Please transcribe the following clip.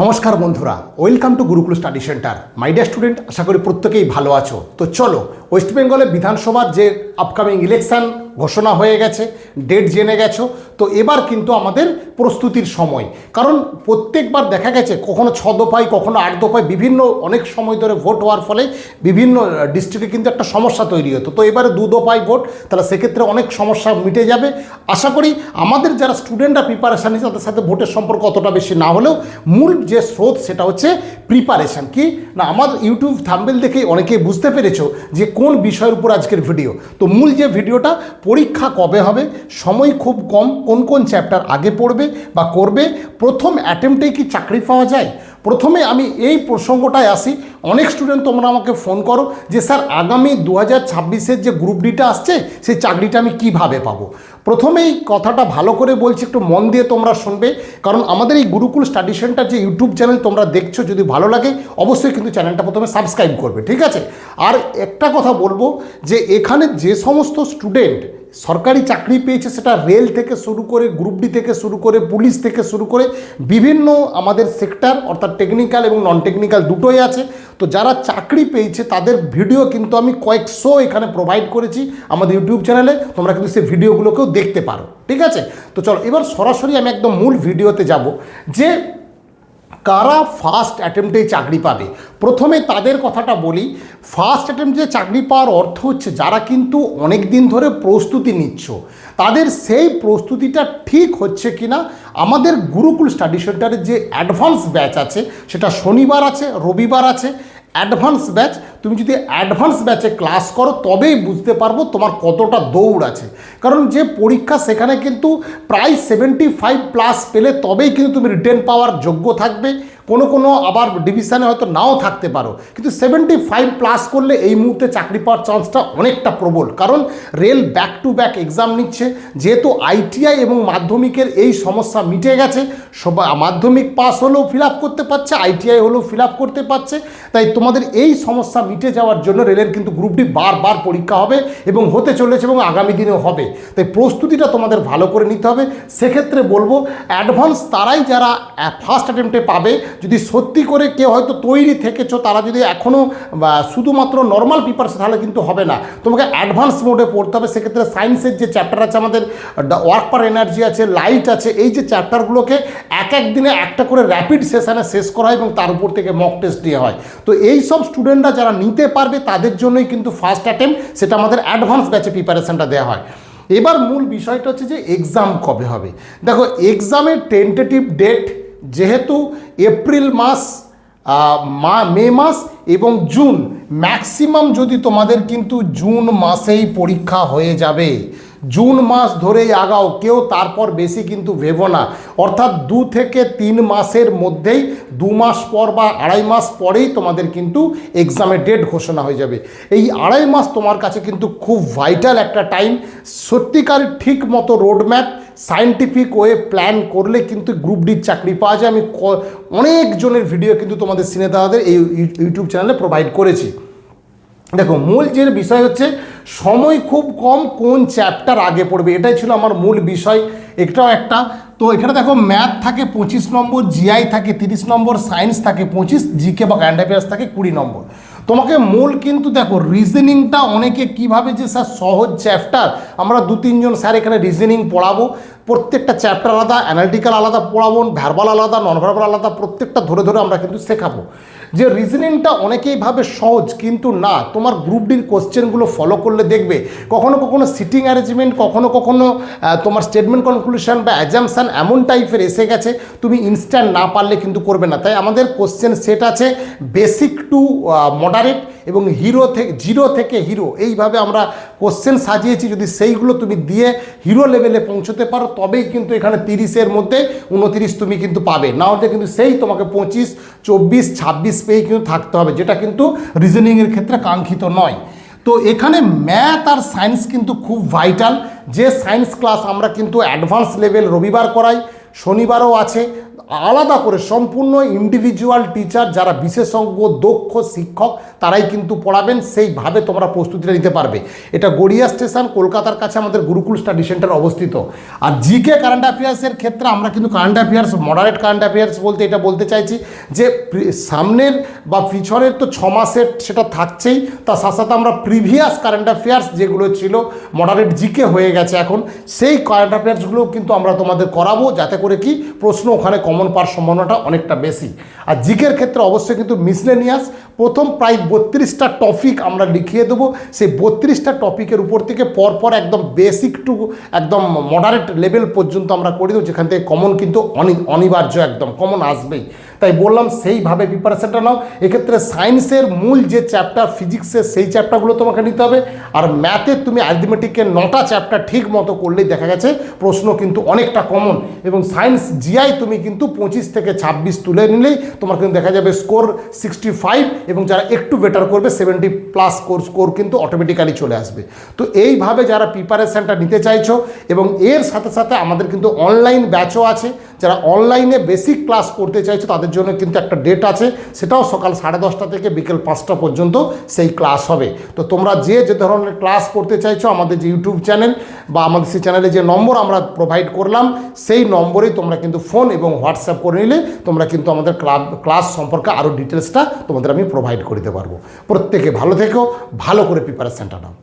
নমস্কার বন্ধুরা, welcome to Gurukul study centre. My dear student, আশা করি প্রত্যেকেই ভালো আছো। তো চলো, ওয়েস্ট বেঙ্গলে বিধানসভার যে আপকামিং ইলেকশন ঘোষণা হয়ে গেছে, ডেট জেনে গেছো। তো এবার কিন্তু আমাদের প্রস্তুতির সময়, কারণ প্রত্যেকবার দেখা গেছে কখনো 6 দফায় কখনো 8 দফায় বিভিন্ন অনেক সময় ধরে ভোট হওয়ার ফলে বিভিন্ন ডিস্ট্রিক্টে কিন্তু একটা সমস্যা তৈরি হতো। তো এবারে 2 দফায় ভোট, তাহলে সেক্ষেত্রে অনেক সমস্যা মিটে যাবে। আশা করি আমাদের যারা স্টুডেন্টরা প্রিপারেশান নিচ্ছে তাদের সাথে ভোটের সম্পর্ক অতটা বেশি না হলেও মূল যে স্রোত সেটা হচ্ছে প্রিপারেশান। কি না, আমার ইউটিউব থাম্বনেল দেখেই অনেকেই বুঝতে পেরেছো যে কোন বিষয়ের উপর আজকের ভিডিও। তো মূল যে ভিডিওটা, পরীক্ষা কবে হবে, সময় খুব কম, কোন কোন চ্যাপ্টার আগে পড়বে বা করবে, প্রথম অ্যাটেম্পটেই কি চাকরি পাওয়া যায়। প্রথমে আমি এই প্রসঙ্গটায় আসি। অনেক স্টুডেন্ট তোমরা আমাকে ফোন করো যে স্যার আগামী 2026-এর যে গ্রুপ ডিটা আসছে সেই চাকরিটা আমি কিভাবে পাবো। প্রথমেই কথাটা ভালো করে বলছি, একটু মন দিয়ে তোমরা শুনবে, কারণ আমাদের এই গুরুকুল স্টাডি সেন্টার যে ইউটিউব চ্যানেল তোমরা দেখছো, যদি ভালো লাগে অবশ্যই কিন্তু চ্যানেলটা প্রথমে সাবস্ক্রাইব করবে, ঠিক আছে। আর একটা কথা বলবো যে এখানে যে সমস্ত স্টুডেন্ট সরকারি চাকরি পেয়েছে, সেটা রেল থেকে শুরু করে গ্রুপ ডি থেকে শুরু করে পুলিশ থেকে শুরু করে বিভিন্ন আমাদের সেক্টর, অর্থাৎ টেকনিক্যাল এবং নন টেকনিক্যাল দুটোই আছে। তো যারা চাকরি পেয়েছে তাদের ভিডিও কিন্তু আমি কয়েকশো এখানে প্রোভাইড করেছি আমাদের ইউটিউব চ্যানেলে, তোমরা কিন্তু সেই ভিডিওগুলোকেও দেখতে পারো, ঠিক আছে। তো চলো এবার সরাসরি আমি একদম মূল ভিডিওতে যাব যে কারা ফার্স্ট অ্যাটেম্পটেই চাকরি পাবে। প্রথমে তাদের কথাটা বলি। ফার্স্ট অ্যাটেম্পটে চাকরি পাওয়ার অর্থ হচ্ছে যারা কিন্তু অনেক দিন ধরে প্রস্তুতি নিচ্ছ, তাদের সেই প্রস্তুতিটা ঠিক হচ্ছে কিনা আমাদের গুরুকুল স্টাডি সেন্টারের যে অ্যাডভান্স ব্যাচ আছে, সেটা শনিবার আছে, রবিবার আছে। অ্যাডভান্স ব্যাচ, তুমি যদি অ্যাডভান্স ব্যাচে ক্লাস করো তবেই বুঝতে পারবো তোমার কতটা দৌড় আছে। কারণ যে পরীক্ষা সেখানে কিন্তু প্রায় 75+ পেলে তবেই কিন্তু তুমি রিটেন পাওয়ার যোগ্য থাকবে। কোনো আবার ডিভিশানে হয়তো নাও থাকতে পারো, কিন্তু 75+ করলে এই মুহূর্তে চাকরি পাওয়ার চান্সটা অনেকটা প্রবল। কারণ rail back to back exam নিচ্ছে, যেহেতু আইটিআই এবং মাধ্যমিকের এই সমস্যা মিটে গেছে, সবাই মাধ্যমিক পাস হলেও ফিল আপ করতে পারছে, আইটিআই হলেও ফিল আপ করতে পারছে। তাই তোমাদের এই সমস্যা মিটে যাওয়ার জন্য রেলের কিন্তু গ্রুপ ডি বারবার পরীক্ষা হবে এবং হতে চলেছে এবং আগামী দিনেও হবে। তাই প্রস্তুতিটা তোমাদের ভালো করে নিতে হবে। সেক্ষেত্রে বলবো অ্যাডভান্স তারাই যারা ফার্স্ট অ্যাটেম্পটে পাবে। যদি সত্যি করে কেউ হয়তো তৈরি থেকেছো, তারা যদি এখনও শুধুমাত্র নর্মাল প্রিপারেশন, তাহলে কিন্তু হবে না, তোমাকে অ্যাডভান্স মোডে পড়তে হবে। সেক্ষেত্রে সায়েন্সের যে চ্যাপ্টার আছে, আমাদের ওয়ার্ক পার এনার্জি আছে, লাইট আছে, এই যে চ্যাপ্টারগুলোকে এক দিনে একটা করে র্যাপিড সেশনে শেষ করা হয় এবং তার উপর থেকে মক টেস্ট দিয়ে হয়। তো এই সব স্টুডেন্টরা যারা নিতে পারবে তাদের জন্যই কিন্তু ফার্স্ট অ্যাটেম্পট, সেটা আমাদের অ্যাডভান্স ব্যাচে প্রিপারেশনটা দেওয়া হয়। এবার মূল বিষয়টা হচ্ছে যে এক্সাম কবে হবে। দেখো, এক্সামের টেন্টেটিভ ডেট যেহেতু এপ্রিল মাস, মে মাস এবং জুন, ম্যাক্সিমাম যদি তোমাদের কিন্তু জুন মাসেই পরীক্ষা হয়ে যাবে। জুন মাস ধরেই আগাও, কেউ তারপর বেশি কিন্তু ভেবো না। অর্থাৎ 2 থেকে 3 মাসের মধ্যেই, 2 মাস পর বা 2.5 মাস পরেই তোমাদের কিন্তু এক্সামের ডেট ঘোষণা হয়ে যাবে। এই 2.5 মাস তোমার কাছে কিন্তু খুব ভাইটাল একটা টাইম। সত্যিকার ঠিক মতো রোডম্যাপ, সায়েন্টিফিক ওয়ে প্ল্যান করলে কিন্তু গ্রুপ ডির চাকরি পাওয়া যায়। আমি অনেকজনের ভিডিও কিন্তু তোমাদের সিনেদাদের এই ইউটিউব চ্যানেলে প্রোভাইড করেছি। দেখো, মূল যে বিষয় হচ্ছে সময় খুব কম, কোন চ্যাপ্টার আগে পড়বে, এটাই ছিল আমার মূল বিষয়। এটাও একটা। তো এখানে দেখো, ম্যাথ থাকে 25 নম্বর, জিআই থাকে 30 নম্বর, সায়েন্স থাকে 25, জিকে বা কারেন্ট অ্যাফেয়ার্স থাকে 20 নম্বর। তোমাকে মূল কিন্তু দেখো রিজনিংটা অনেকে কীভাবে যে স্যার সহজ চ্যাপ্টার, আমরা 2-3 জন স্যার এখানে রিজনিং পড়াবো, প্রত্যেকটা চ্যাপ্টার আলাদা, অ্যানালিটিক্যাল আলাদা পড়াবো, ভার্বাল আলাদা, নন ভার্বাল আলাদা, প্রত্যেকটা ধরে ধরে আমরা কিন্তু শেখাবো। যে রিজনিংটা অনেকেই ভাবে সহজ, কিন্তু না, তোমার গ্রুপ ডির কোশ্চেনগুলো ফলো করলে দেখবে কখনো কখনো সিটিং অ্যারেঞ্জমেন্ট, কখনো কখনো তোমার স্টেটমেন্ট কনক্লুশন বা অ্যাজাম্পশান এমন টাইপের এসে গেছে, তুমি ইনস্ট্যান্ট না পারলে কিন্তু করবে না। তাই আমাদের কোশ্চেন সেট আছে বেসিক টু মডারেট এবং জিরো থেকে হিরো, এইভাবে আমরা কোশ্চেন সাজিয়েছি। যদি সেইগুলো তুমি দিয়ে হিরো লেভেলে পৌঁছতে পারো তবেই কিন্তু এখানে 30-এর মধ্যে 29 তুমি কিন্তু পাবে, না হলে কিন্তু সেই তোমাকে 25, 24, 26 পেয়ে কিন্তু থাকতে হবে, যেটা কিন্তু রিজনিংয়ের ক্ষেত্রে কাঙ্ক্ষিত নয়। তো এখানে ম্যাথ আর সায়েন্স কিন্তু খুব ভাইটাল। যে সায়েন্স ক্লাস আমরা কিন্তু অ্যাডভান্স লেভেল রবিবার করাই, শনিবারও আছে। আলাদা করে সম্পূর্ণ ইন্ডিভিজুয়াল টিচার যারা বিশেষজ্ঞ দক্ষ শিক্ষক তারাই কিন্তু পড়াবেন, সেইভাবে তোমরা প্রস্তুতিটা নিতে পারবে। এটা গড়িয়া স্টেশন কলকাতার কাছে আমাদের গুরুকুল স্টাডি সেন্টার অবস্থিত। আর জিকে কারেন্ট অ্যাফেয়ার্সের ক্ষেত্রে আমরা কিন্তু current affairs moderate current affairs বলতে এটা বলতে চাইছি যে সামনের বা পিছনের তো 6 মাসের সেটা থাকছেই, তার সাথে সাথে আমরা প্রিভিয়াস কারেন্ট অ্যাফেয়ার্স যেগুলো ছিল মডারেট জিকে হয়ে গেছে এখন, সেই কারেন্ট অ্যাফেয়ার্সগুলোও কিন্তু আমরা তোমাদের করাবো, যাতে করে কি প্রশ্ন ওখানে কমন পাওয়ার সম্ভাবনাটা অনেকটা বেশি। আর জিকের ক্ষেত্রে অবশ্যই কিন্তু মিসলেনিয়াস প্রথম প্রায় 32টা টপিক আমরা লিখিয়ে দেবো। সেই 32টা টপিকের উপর থেকে পরপর একদম বেসিক টু একদম মডারেট লেভেল পর্যন্ত আমরা করে দেবো, যেখান থেকে কমন কিন্তু অনিবার্য, একদম কমন আসবেই। তাই বললাম সেইভাবে প্রিপারেশনটা নাও। এক্ষেত্রে সায়েন্সের মূল যে চ্যাপ্টার ফিজিক্সের সেই চ্যাপ্টারগুলো তোমাকে নিতে হবে। আর ম্যাথে তুমি অ্যারিথমেটিকের 9টা চ্যাপ্টার ঠিক মতো করলেই দেখা গেছে প্রশ্ন কিন্তু অনেকটা কমন। এবং সায়েন্স জিআই তুমি কিন্তু 25 থেকে 26 তুলে নিলেই তোমার কিন্তু দেখা যাবে স্কোর 65, এবং যারা একটু বেটার করবে 70+ স্কোর কিন্তু অটোমেটিক্যালি চলে আসবে। তো এইভাবে যারা প্রিপারেশানটা নিতে চাইছো, এবং এর সাথে সাথে আমাদের কিন্তু অনলাইন ব্যাচও আছে, যারা অনলাইনে বেসিক ক্লাস করতে চাইছো তাদের জন্য কিন্তু একটা ডেট আছে, সেটাও সকাল 10:30 থেকে বিকেল 5টা পর্যন্ত সেই ক্লাস হবে। তো তোমরা যে ধরনের ক্লাস করতে চাইছো আমাদের যে ইউটিউব চ্যানেল বা আমাদের সেই চ্যানেলে যে নম্বর আমরা প্রোভাইড করলাম সেই নম্বরেই তোমরা কিন্তু ফোন এবং হোয়াটসঅ্যাপ করে নিলে তোমরা কিন্তু আমাদের ক্লাস সম্পর্কে আরও ডিটেলসটা তোমাদের আমি প্রোভাইড করে দিতে পারবো। প্রত্যেকে ভালো থেকো, ভালো করে প্রিপারেশনটা নাও।